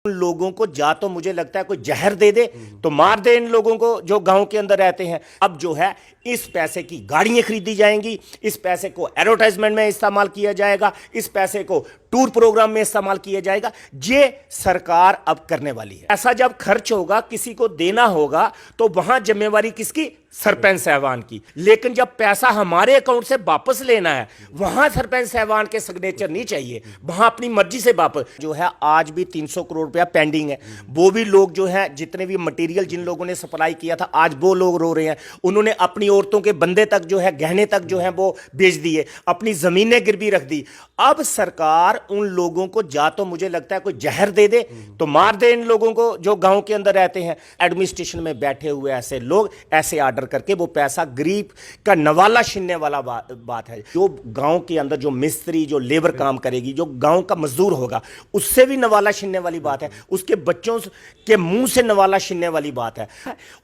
उन लोगों को या तो मुझे लगता है कोई जहर दे दे तो मार दे इन लोगों को जो गांव के अंदर रहते हैं। अब जो है इस पैसे की गाड़ियां खरीदी जाएंगी, इस पैसे को एडवर्टाइजमेंट में इस्तेमाल किया जाएगा, इस पैसे को टूर प्रोग्राम में इस्तेमाल किया जाएगा। ये सरकार अब करने वाली है। ऐसा जब खर्च होगा, किसी को देना होगा, तो वहां जिम्मेवारी किसकी? सरपंच साहबान की। लेकिन जब पैसा हमारे अकाउंट से वापस लेना है, वहां सरपंच साहबान के सिग्नेचर नहीं चाहिए, वहां अपनी मर्जी से वापस। जो है आज भी 300 करोड़ रुपया पेंडिंग है। वो भी लोग जो है, जितने भी मटेरियल जिन लोगों ने सप्लाई किया था, आज वो लोग रो रहे हैं। उन्होंने अपनी औरतों के बंदे तक जो है, गहने तक जो है वो बेच दिए, अपनी जमीनें गिरवी रख दी। अब सरकार उन लोगों को या तो मुझे लगता है कोई जहर दे दे तो मार दे इन लोगों को जो गांव के अंदर रहते हैं। एडमिनिस्ट्रेशन में बैठे हुए ऐसे लोग ऐसे आर्डर करके वो पैसा गरीब का नवाला छीनने वाला बात है। जो गांव के अंदर जो मिस्त्री, जो लेबर काम करेगी, जो गांव का मजदूर होगा, उससे भी नवाला छीनने वाली बात है, उसके बच्चों के मुंह से नवाला छीनने वाली बात है।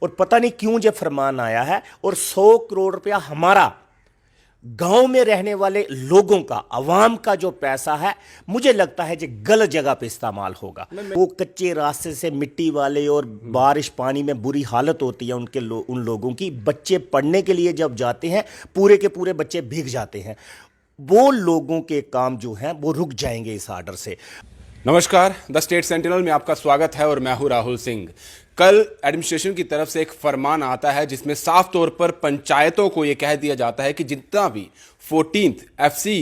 और पता नहीं क्यों जो फरमान आया है और 100 करोड़ रुपया हमारा गांव में रहने वाले लोगों का, अवाम का जो पैसा है, मुझे लगता है जो गलत जगह पे इस्तेमाल होगा। वो कच्चे रास्ते से मिट्टी वाले और बारिश पानी में बुरी हालत होती है उन लोगों की। बच्चे पढ़ने के लिए जब जाते हैं, पूरे के पूरे बच्चे भीग जाते हैं। वो लोगों के काम जो हैं वो रुक जाएंगे इस आर्डर से। नमस्कार, द स्टेट सेंटिनल में आपका स्वागत है और मैं हूं राहुल सिंह। कल एडमिनिस्ट्रेशन की तरफ से एक फरमान आता है जिसमें साफ तौर पर पंचायतों को यह कह दिया जाता है कि जितना भी 14th FC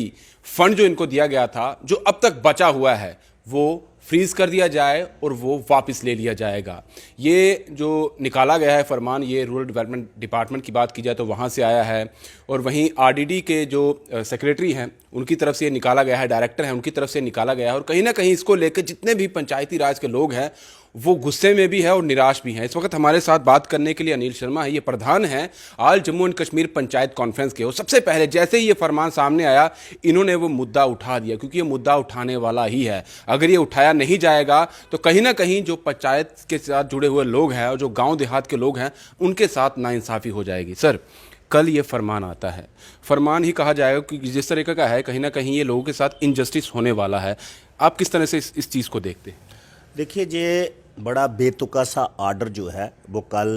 फंड जो इनको दिया गया था, जो अब तक बचा हुआ है, वो फ्रीज कर दिया जाए और वो वापस ले लिया जाएगा। ये जो निकाला गया है फरमान, ये रूरल डेवलपमेंट डिपार्टमेंट की बात की जाए तो वहाँ से आया है, और वहीं RDD के जो सेक्रेटरी हैं उनकी तरफ से ये निकाला गया है, डायरेक्टर हैं उनकी तरफ से निकाला गया है। और कहीं ना कहीं इसको लेकर जितने भी पंचायती राज के लोग हैं वो गुस्से में भी है और निराश भी हैं। इस वक्त हमारे साथ बात करने के लिए अनिल शर्मा है, ये प्रधान हैं all Jammu and Kashmir panchayat conference के। और सबसे पहले जैसे ही ये फरमान सामने आया, इन्होंने वो मुद्दा उठा दिया, क्योंकि ये मुद्दा उठाने वाला ही है। अगर ये उठाया नहीं जाएगा तो कहीं ना कहीं जो पंचायत के साथ जुड़े हुए लोग हैं और जो गाँव देहात के लोग हैं, उनके साथ नाइंसाफ़ी हो जाएगी। सर, कल ये फरमान आता है, फरमान ही कहा जाएगा क्योंकि जिस तरीके का है, कहीं ना कहीं ये लोगों के साथ इनजस्टिस होने वाला है। आप किस तरह से इस चीज़ को देखते हैं? देखिए, ये बड़ा बेतुका सा आर्डर जो है वो कल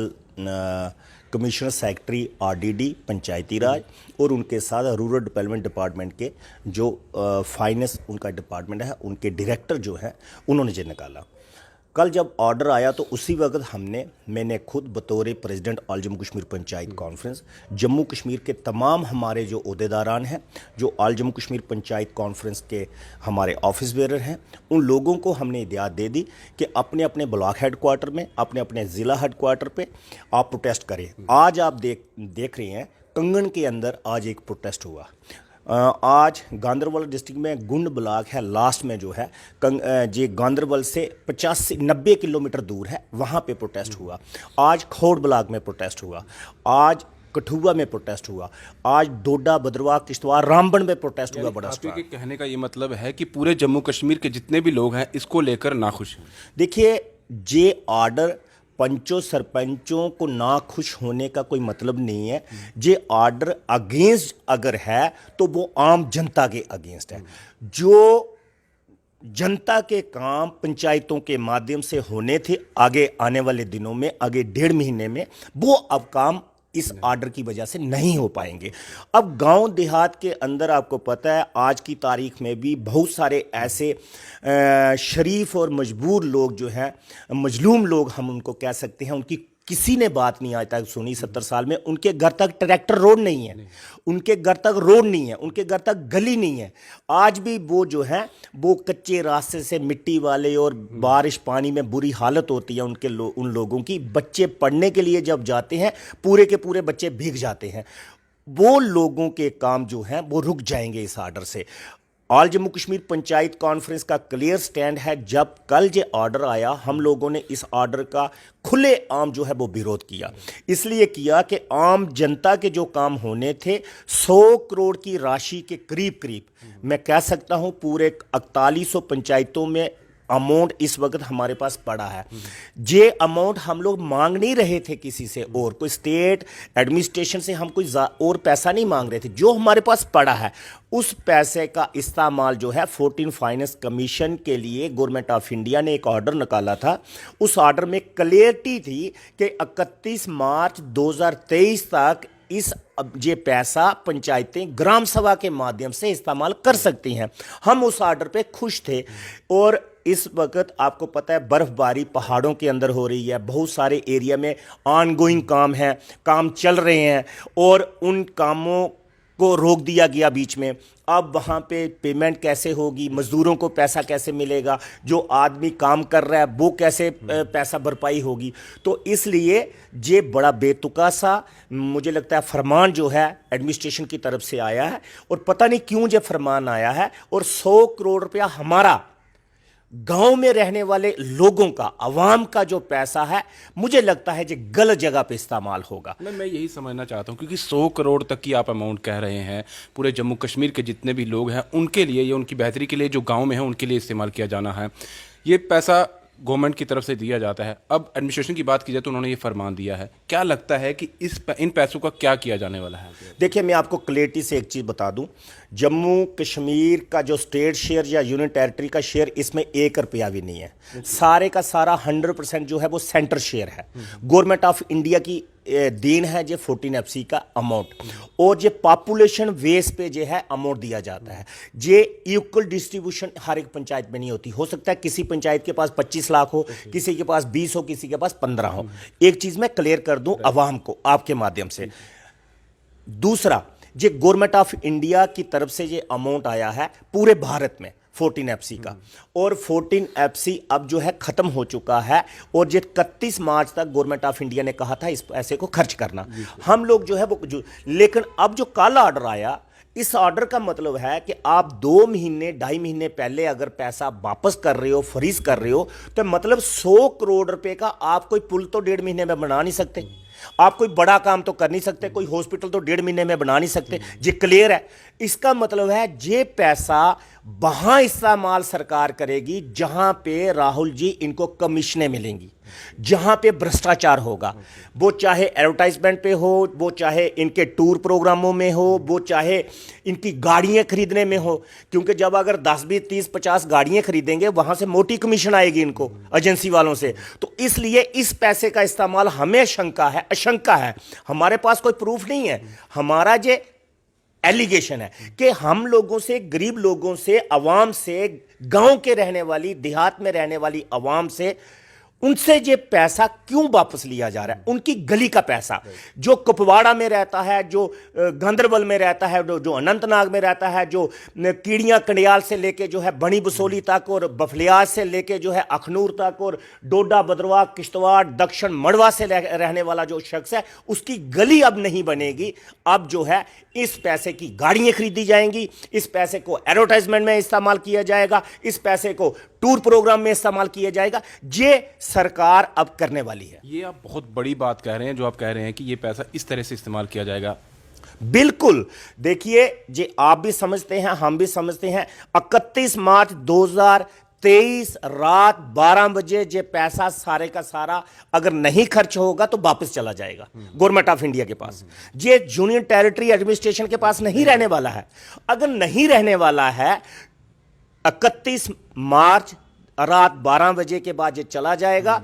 कमिश्नर सेक्रेटरी RDD पंचायती राज और उनके साथ रूरल डेवलपमेंट डिपार्टमेंट के जो फाइनेंस उनका डिपार्टमेंट है, उनके डायरेक्टर जो है, उन्होंने जो निकाला। कल जब ऑर्डर आया तो उसी वक्त मैंने खुद बतौर president all Jammu Kashmir panchayat conference, Jammu Kashmir के तमाम हमारे जो ओहदेदारान हैं, जो ऑल जम्मू कश्मीर पंचायत कॉन्फ्रेंस के हमारे ऑफिस बेरर हैं, उन लोगों को हमने हिदायत दे दी कि अपने अपने ब्लॉक हेडक्वार्टर में, अपने अपने ज़िला हेडक्वार्टर पे आप प्रोटेस्ट करें। आज आप देख रहे हैं कंगन के अंदर आज एक प्रोटेस्ट हुआ। आज गांदरबल डिस्ट्रिक्ट में गुंड ब्लॉक है, लास्ट में जो है जे गांदरबल से 85-90 किलोमीटर दूर है, वहाँ पे प्रोटेस्ट हुआ। आज खौड़ ब्लॉक में प्रोटेस्ट हुआ, आज कठुआ में प्रोटेस्ट हुआ, आज डोडा, भद्रवाह, किश्तवाड़, रामबन में प्रोटेस्ट हुआ। बड़ा आपके कहने का ये मतलब है कि पूरे जम्मू कश्मीर के जितने भी लोग हैं इसको लेकर नाखुश हैं। देखिए, ये ऑर्डर पंचों सरपंचों को ना खुश होने का कोई मतलब नहीं है। ये ऑर्डर अगेंस्ट अगर है तो वो आम जनता के अगेंस्ट है। जो जनता के काम पंचायतों के माध्यम से होने थे आगे आने वाले दिनों में, आगे 1.5 महीने में, वो अब काम इस ऑर्डर की वजह से नहीं हो पाएंगे। अब गांव देहात के अंदर आपको पता है आज की तारीख में भी बहुत सारे ऐसे शरीफ और मजबूर लोग जो हैं, मजलूम लोग हम उनको कह सकते हैं, उनकी किसी ने बात नहीं आज तक सुनी। 70 साल में उनके घर तक ट्रैक्टर रोड नहीं है, उनके घर तक रोड नहीं है, उनके घर तक गली नहीं है। आज भी वो जो है वो कच्चे रास्ते से मिट्टी वाले और बारिश पानी में बुरी हालत होती है उन लोगों की। बच्चे पढ़ने के लिए जब जाते हैं, पूरे के पूरे बच्चे भीग जाते हैं। वो लोगों के काम जो हैं वो रुक जाएंगे इस आर्डर से। ऑल जम्मू कश्मीर पंचायत कॉन्फ्रेंस का क्लियर स्टैंड है। जब कल ये ऑर्डर आया, हम लोगों ने इस ऑर्डर का खुले आम जो है वो विरोध किया। इसलिए किया कि आम जनता के जो काम होने थे, 100 करोड़ की राशि के करीब मैं कह सकता हूं पूरे 4100 पंचायतों में अमाउंट इस वक्त हमारे पास पड़ा है, ये अमाउंट हम लोग मांग नहीं रहे थे किसी से, और कोई स्टेट एडमिनिस्ट्रेशन से हम कोई और पैसा नहीं मांग रहे थे। जो हमारे पास पड़ा है उस पैसे का इस्तेमाल जो है 14 फाइनेंस कमीशन के लिए गवर्नमेंट ऑफ इंडिया ने एक ऑर्डर निकाला था। उस ऑर्डर में क्लियरिटी थी कि 31 मार्च 2023 तक इस ये पैसा पंचायतें ग्राम सभा के माध्यम से इस्तेमाल कर सकती हैं। हम उस ऑर्डर पे खुश थे, और इस वक्त आपको पता है बर्फबारी पहाड़ों के अंदर हो रही है, बहुत सारे एरिया में ऑनगोइंग काम है, काम चल रहे हैं, और उन कामों को रोक दिया गया बीच में। अब वहाँ पे पेमेंट कैसे होगी, मजदूरों को पैसा कैसे मिलेगा, जो आदमी काम कर रहा है वो कैसे पैसा भरपाई होगी। तो इसलिए ये बड़ा बेतुका सा मुझे लगता है फरमान जो है एडमिनिस्ट्रेशन की तरफ से आया है, और पता नहीं क्यों ये फरमान आया है, और 100 करोड़ रुपया हमारा गांव में रहने वाले लोगों का, आवाम का जो पैसा है, मुझे लगता है ये गलत जगह पे इस्तेमाल होगा। मैं यही समझना चाहता हूँ, क्योंकि 100 करोड़ तक की आप अमाउंट कह रहे हैं, पूरे जम्मू कश्मीर के जितने भी लोग हैं उनके लिए, या उनकी बेहतरी के लिए जो गांव में है उनके लिए इस्तेमाल किया जाना है। ये पैसा गवर्नमेंट की तरफ से दिया जाता है। अब एडमिनिस्ट्रेशन की बात की जाए तो उन्होंने ये फरमान दिया है, क्या लगता है कि इन पैसों का क्या किया जाने वाला है? देखिए, मैं आपको क्लियरिटी से एक चीज़ बता दूं, जम्मू कश्मीर का जो स्टेट शेयर या यूनियन टेरिटरी का शेयर, इसमें 1 रुपया भी नहीं है। सारे का सारा 100% जो है वो सेंटर शेयर है। गवर्नमेंट ऑफ इंडिया की देन है ये 14 FC का अमाउंट, और ये पॉपुलेशन बेस पे जो है अमाउंट दिया जाता है। ये इक्वल डिस्ट्रीब्यूशन हर एक पंचायत में नहीं होती। हो सकता है किसी पंचायत के पास 25 लाख हो, किसी के पास 20 हो, किसी के पास 15 हो। एक चीज़ मैं क्लियर कर दूं अवाम को आपके माध्यम से। दूसरा, ये गवर्नमेंट ऑफ इंडिया की तरफ से ये अमाउंट आया है पूरे भारत में 14 FC का, और 14 FC अब जो है ख़त्म हो चुका है, और ये 31 मार्च तक गवर्नमेंट ऑफ इंडिया ने कहा था इस पैसे को खर्च करना। हम लोग जो है वो लेकिन अब जो कल ऑर्डर आया, इस ऑर्डर का मतलब है कि आप 2 महीने 2.5 महीने पहले अगर पैसा वापस कर रहे हो, फ्रीज कर रहे हो, तो मतलब 100 करोड़ रुपए का आप कोई पुल तो 1.5 महीने में बना नहीं सकते, आप कोई बड़ा काम तो कर नहीं सकते, कोई हॉस्पिटल तो 1.5 महीने में बना नहीं सकते। ये क्लियर है। इसका मतलब है ये पैसा वहां इस्तेमाल सरकार करेगी जहां पे राहुल जी इनको कमीशनें मिलेंगी, जहां पे भ्रष्टाचार होगा, वो चाहे एडवर्टाइजमेंट पे हो, वो चाहे इनके टूर प्रोग्रामों में हो, वो चाहे इनकी गाड़ियां खरीदने में हो। क्योंकि जब अगर 10, 20, 30, 50 गाड़ियां खरीदेंगे, वहां से मोटी कमीशन आएगी इनको एजेंसी वालों से। तो इसलिए इस पैसे का इस्तेमाल हमें आशंका है, हमारे पास कोई प्रूफ नहीं है, हमारा जो एलिगेशन है कि हम लोगों से, गरीब लोगों से, अवाम से, गांव के रहने वाली, देहात में रहने वाली अवाम से, उनसे ये पैसा क्यों वापस लिया जा रहा है? उनकी गली का पैसा, जो कुपवाड़ा में रहता है, जो गांदरबल में रहता है, जो अनंतनाग में रहता है, जो कीड़ियाँ कंडियाल से लेके जो है बनी बसोली तक, और बफलियाज से लेके जो है अखनूर तक, और डोडा, भद्रवाह, किश्तवाड़, दक्षिण मड़वा से रहने वाला जो शख्स है, उसकी गली अब नहीं बनेगी। अब जो है इस पैसे की गाड़ियाँ खरीदी जाएंगी, इस पैसे को एडवर्टाइजमेंट में इस्तेमाल किया जाएगा, इस पैसे को टूर प्रोग्राम में इस्तेमाल किया जाएगा। ये सरकार अब करने वाली है। ये आप बहुत बड़ी बात कह रहे हैं, जो आप कह रहे हैं कि ये पैसा इस तरह से इस्तेमाल किया जाएगा। बिल्कुल, देखिए, ये आप भी समझते हैं, हम भी समझते हैं। 31 मार्च 2023 रात 12 बजे ये पैसा सारे का सारा अगर नहीं खर्च होगा तो वापस चला जाएगा गवर्नमेंट ऑफ इंडिया के पास। ये यूनियन टेरिटरी एडमिनिस्ट्रेशन के पास नहीं रहने वाला है। अगर नहीं रहने वाला है, 31 मार्च रात 12 बजे के बाद ये चला जाएगा।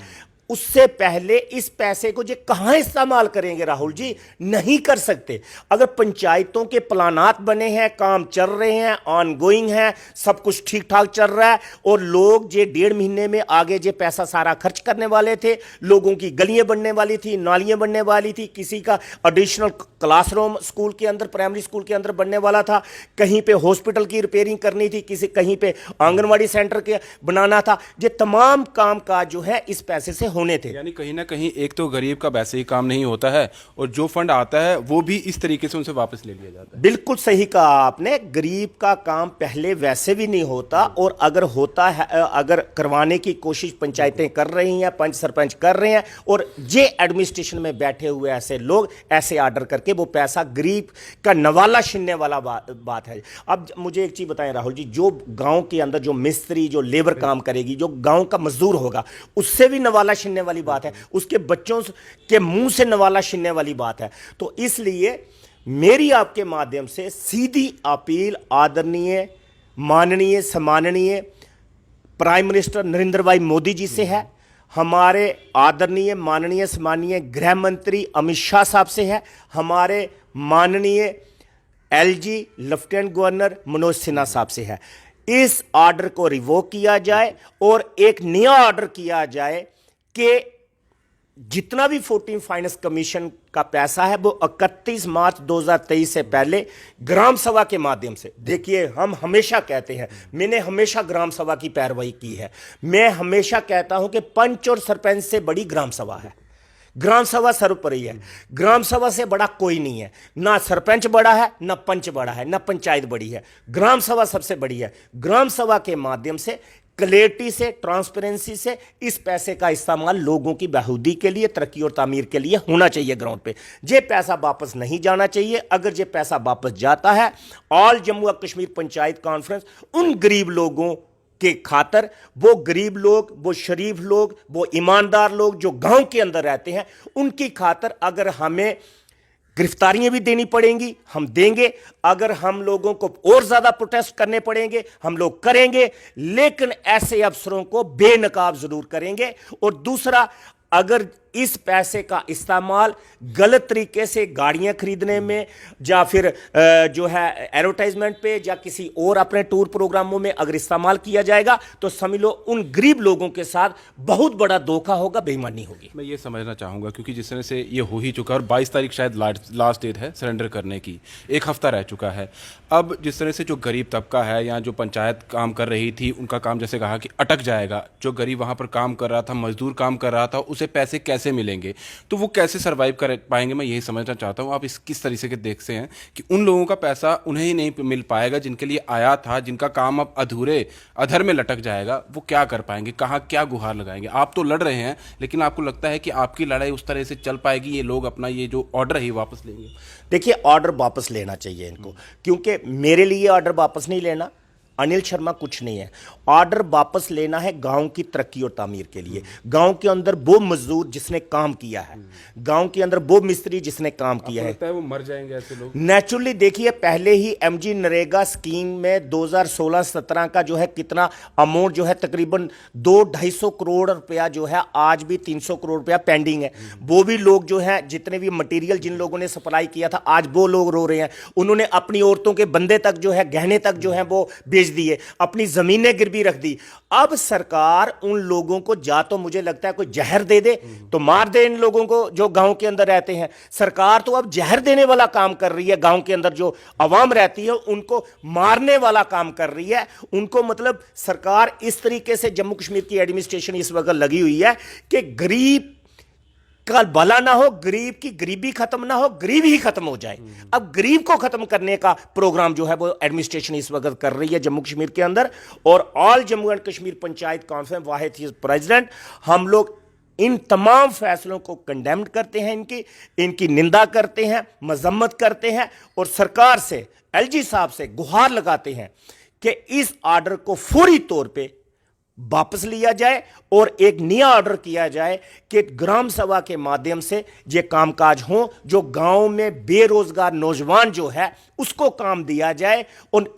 उससे पहले इस पैसे को ये कहां इस्तेमाल करेंगे राहुल जी? नहीं कर सकते। अगर पंचायतों के प्लानात बने हैं, काम चल रहे हैं, ऑनगोइंग है, सब कुछ ठीक ठाक चल रहा है, और लोग ये 1.5 महीने में आगे ये पैसा सारा खर्च करने वाले थे, लोगों की गलियां बनने वाली थी, नालियां बनने वाली थी, किसी का एडिशनल क्लासरूम स्कूल के अंदर, प्राइमरी स्कूल के अंदर बनने वाला था, कहीं पे हॉस्पिटल की रिपेयरिंग करनी थी, कहीं पे आंगनवाड़ी सेंटर के बनाना था। ये तमाम काम काज जो है इस पैसे से होने थे। यानी कहीं ना कहीं एक तो गरीब का वैसे ही काम नहीं होता है और जो फंड आता है वो भी इस तरीके से उनसे वापस ले लिया जाता है। बिल्कुल सही कहा आपने, गरीब का काम पहले वैसे भी नहीं होता, और अगर होता है, अगर करवाने की कोशिश पंचायतें कर रही हैं, पंच सरपंच कर रहे हैं, और ये एडमिनिस्ट्रेशन में बैठे हुए ऐसे लोग ऐसे ऑर्डर करके वो पैसा गरीब का नवाला छीनने वाला बात है। अब मुझे एक चीज बताएं राहुल जी, जो गांव के अंदर जो मिस्त्री, जो लेबर काम करेगी, जो गांव का मजदूर होगा, उससे भी नवाला छीनने वाली बात है, उसके बच्चों के मुंह से नवाला छीनने वाली बात है। तो इसलिए मेरी आपके माध्यम से सीधी अपील आदरणीय, माननीय, सम्माननीय प्राइम मिनिस्टर नरेंद्र भाई मोदी जी से है, हमारे आदरणीय, माननीय, सम्माननीय गृह मंत्री अमित शाह साहब से है, हमारे माननीय LG lieutenant governor Manoj Sinha साहब से है। इस ऑर्डर को रिवोक किया जाए और एक नया ऑर्डर किया जाए कि जितना भी 14 फाइनेंस कमीशन का पैसा है वो 31 मार्च 2023 से पहले ग्राम सभा के माध्यम से, देखिए हम हमेशा कहते हैं, मैंने हमेशा ग्राम सभा की पैरवी की है, मैं हमेशा कहता हूं कि पंच और सरपंच से बड़ी ग्राम सभा है। ग्राम सभा सर्वोपरि है, ग्राम सभा से बड़ा कोई नहीं है, ना सरपंच बड़ा है, ना पंच बड़ा है, ना पंचायत बड़ी है, ग्राम सभा सबसे बड़ी है। ग्राम सभा के माध्यम से, क्लैरिटी से, ट्रांसपेरेंसी से इस पैसे का इस्तेमाल लोगों की बहबूदी के लिए, तरक्की और तामीर के लिए होना चाहिए ग्राउंड पे। ये पैसा वापस नहीं जाना चाहिए। अगर ये पैसा वापस जाता है, ऑल जम्मू और कश्मीर पंचायत कॉन्फ्रेंस उन गरीब लोगों के खातर, वो गरीब लोग, वो शरीफ लोग, वो ईमानदार लोग जो गांव के अंदर रहते हैं, उनकी खातर अगर हमें गिरफ्तारियां भी देनी पड़ेंगी, हम देंगे। अगर हम लोगों को और ज्यादा प्रोटेस्ट करने पड़ेंगे, हम लोग करेंगे, लेकिन ऐसे अफसरों को बेनकाब जरूर करेंगे। और दूसरा, अगर इस पैसे का इस्तेमाल गलत तरीके से गाड़ियां खरीदने में, या फिर जो है एडवर्टाइजमेंट पे, या किसी और अपने टूर प्रोग्रामों में अगर इस्तेमाल किया जाएगा, तो समझ लो उन गरीब लोगों के साथ बहुत बड़ा धोखा होगा, बेईमानी होगी। मैं ये समझना चाहूँगा, क्योंकि जिस तरह से ये हो ही चुका है और 22 तारीख शायद लास्ट डेट है सरेंडर करने की, एक हफ्ता रह चुका है। अब जिस तरह से जो गरीब तबका है या जो पंचायत काम कर रही थी, उनका काम जैसे कहा कि अटक जाएगा, जो गरीब वहाँ पर काम कर रहा था, मजदूर काम कर रहा था, उसे पैसे कैसे मिलेंगे, तो वो कैसे सरवाइव कर पाएंगे, मैं यही समझना चाहता हूँ। आप इस किस तरीके से देखते हैं कि उन लोगों का पैसा उन्हें ही नहीं मिल पाएगा जिनके लिए आया था, जिनका काम अब अधर में लटक जाएगा, वो क्या कर पाएंगे, कहाँ क्या गुहार लगाएंगे? आप तो लड़ रहे हैं, लेकिन आपको लगता है कि आपकी लड़ाई उस तरह से चल पाएगी, ये लोग अपना ये जो ऑर्डर है वापस लेंगे? देखिए, ऑर्डर वापस लेना चाहिए इनको, क्योंकि मेरे लिए ऑर्डर वापस नहीं लेना, अनिल शर्मा कुछ नहीं है। ऑर्डर वापस लेना है गांव की तरक्की और तामीर के लिए। गांव के अंदर वो मजदूर जिसने काम किया है, गांव के अंदर वो मिस्त्री जिसने काम किया है, लगता है वो मर जाएंगे ऐसे लोग? नेचुरली देखिए, पहले ही एमजी नरेगा स्कीम में 2016-17 का जो है कितना अमाउंट जो है, तकरीबन 200-250 करोड़ रुपया जो है, आज भी 300 करोड़ रुपया पेंडिंग है। वो भी लोग जो है, जितने भी मटेरियल जिन लोगों ने सप्लाई किया था, आज वो लोग रो रहे हैं। उन्होंने अपनी औरतों के बंदे तक जो है, गहने तक जो है वो बेच दिए, अपनी जमीनें गिरवी रख दी। अब सरकार उन लोगों को, या तो मुझे लगता है कोई जहर दे दे तो मार दे इन लोगों को जो गांव के अंदर रहते हैं। सरकार तो अब जहर देने वाला काम कर रही है, गांव के अंदर जो आवाम रहती है उनको मारने वाला काम कर रही है। उनको मतलब सरकार इस तरीके से, जम्मू कश्मीर की एडमिनिस्ट्रेशन इस वक्त लगी हुई है कि गरीब का भला ना हो, गरीब की गरीबी खत्म ना हो, गरीब ही खत्म हो जाए। अब गरीब को खत्म करने का प्रोग्राम जो है वो एडमिनिस्ट्रेशन इस वक्त कर रही है जम्मू कश्मीर के अंदर। और all Jammu and Kashmir panchayat conference Wahid president, हम लोग इन तमाम फैसलों को कंडेम करते हैं, इनकी निंदा करते हैं, मजम्मत करते हैं, और सरकार से, एलजी साहब से गुहार लगाते हैं कि इस ऑर्डर को फौरी तौर पे वापस लिया जाए और एक नया ऑर्डर किया जाए कि ग्राम सभा के माध्यम से ये कामकाज हो, जो गांव में बेरोजगार नौजवान जो है उसको काम दिया जाए, और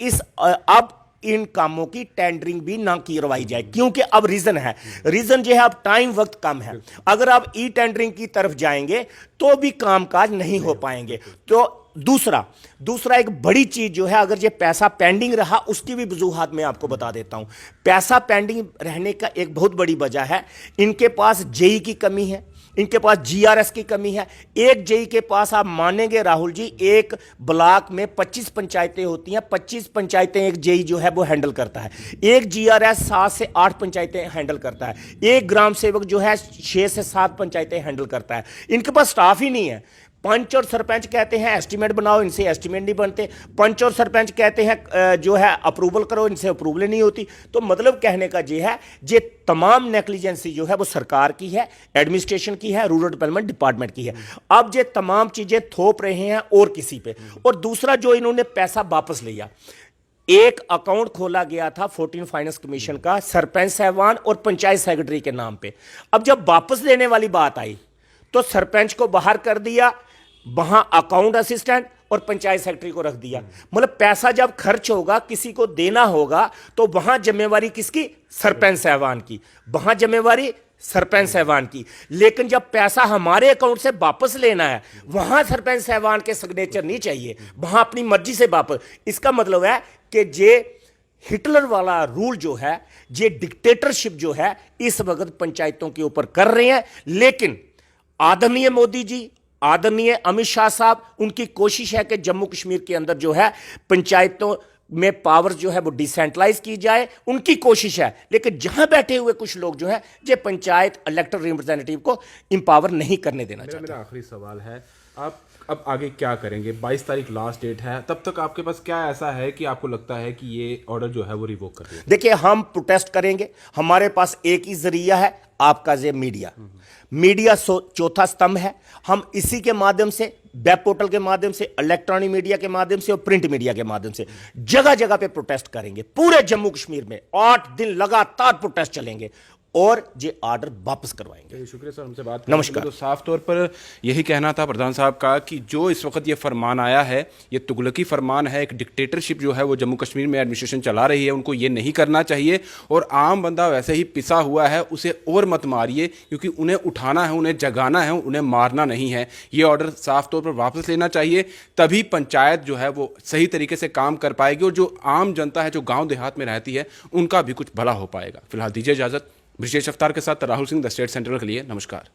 अब इन कामों की टेंडरिंग भी ना करवाई जाए। क्योंकि अब रीजन जो है, अब टाइम वक्त कम है। अगर आप ई टेंडरिंग की तरफ जाएंगे तो भी कामकाज नहीं हो पाएंगे। तो दूसरा एक बड़ी चीज जो है, अगर ये पैसा पेंडिंग रहा, उसकी भी वजूहात मैं आपको बता देता हूं। पैसा पेंडिंग रहने का एक बहुत बड़ी वजह है, इनके पास जेई की कमी है, इनके पास जीआरएस की कमी है। एक जेई के पास, आप मानेंगे राहुल जी, एक ब्लॉक में 25 पंचायतें होती हैं, 25 पंचायतें एक जेई जो है वो हैंडल करता है। एक जीआरएस 7 से 8 पंचायतें हैंडल करता है। एक ग्राम सेवक जो है 6 से 7 पंचायतें हैंडल करता है। इनके पास स्टाफ ही नहीं है। पंच और सरपंच कहते हैं एस्टीमेट बनाओ, इनसे एस्टीमेट नहीं बनते। पंच और सरपंच कहते हैं जो है अप्रूवल करो, इनसे अप्रूवल नहीं होती। तो मतलब कहने का ये है, ये तमाम नेग्लिजेंसी जो है वो सरकार की है, एडमिनिस्ट्रेशन की है, रूरल डेवलपमेंट डिपार्टमेंट की है। अब ये तमाम चीजें थोप रहे हैं और किसी पे। और दूसरा, जो इन्होंने पैसा वापस लिया, एक अकाउंट खोला गया था 14 फाइनेंस कमीशन का सरपंच साहबान और पंचायत सेक्रेटरी के नाम पे। अब जब वापस लेने वाली बात आई तो सरपंच को बाहर कर दिया, वहां अकाउंट असिस्टेंट और पंचायत सेक्रेटरी को रख दिया। मतलब पैसा जब खर्च होगा, किसी को देना होगा, तो वहां जिम्मेवारी किसकी? सरपंच साहबान की। वहां जिम्मेवारी सरपंच साहबान की। लेकिन जब पैसा हमारे अकाउंट से वापस लेना है, वहां सरपंच साहबान के सिग्नेचर नहीं चाहिए, वहां अपनी मर्जी से वापस। इसका मतलब है कि जे हिटलर वाला रूल जो है, ये डिक्टेटरशिप जो है, इस वक्त पंचायतों के ऊपर कर रहे हैं। लेकिन आदरणीय मोदी जी, आदरणीय अमित शाह साहब, उनकी कोशिश है कि जम्मू कश्मीर के अंदर जो है पंचायतों में पावर जो है वो डिसेंट्रलाइज की जाए, उनकी कोशिश है। लेकिन जहां बैठे हुए कुछ लोग जो है, ये पंचायत इलेक्टेड रिप्रेजेंटेटिव को इंपावर नहीं करने देना चाहते। मेरा आखिरी सवाल है, आप अब आगे क्या करेंगे? 22 तारीख लास्ट डेट है, तब तक आपके पास क्या ऐसा है कि आपको लगता है कि ये ऑर्डर जो है वो रिवोक कर दिया? देखिए, हम प्रोटेस्ट करेंगे। हमारे पास एक ही जरिया है, आपका ये मीडिया। मीडिया चौथा स्तंभ है। हम इसी के माध्यम से, वेब पोर्टल के माध्यम से, इलेक्ट्रॉनिक मीडिया के माध्यम से और प्रिंट मीडिया के माध्यम से जगह जगह पे प्रोटेस्ट करेंगे। पूरे जम्मू कश्मीर में 8 दिन लगातार प्रोटेस्ट चलेंगे और ये ऑर्डर वापस करवाएंगे। शुक्रिया सर, हमसे बात करने के लिए। नमस्कार। तो साफ तौर पर यही कहना था प्रधान साहब का कि जो इस वक्त ये फरमान आया है, ये तुगलकी फरमान है। एक डिक्टेटरशिप जो है वो जम्मू कश्मीर में एडमिनिस्ट्रेशन चला रही है, उनको ये नहीं करना चाहिए। और आम बंदा वैसे ही पिसा हुआ है, उसे और मत मारिए, क्योंकि उन्हें उठाना है, उन्हें जगाना है, उन्हें मारना नहीं है। ये ऑर्डर साफ तौर पर वापस लेना चाहिए, तभी पंचायत जो है वो सही तरीके से काम कर पाएगी और जो आम जनता है, जो गाँव देहात में रहती है, उनका भी कुछ भला हो पाएगा। फिलहाल दीजिए इजाजत। ब्रिजेश अफ्तार के साथ Rahul Singh, the state central के लिए। नमस्कार।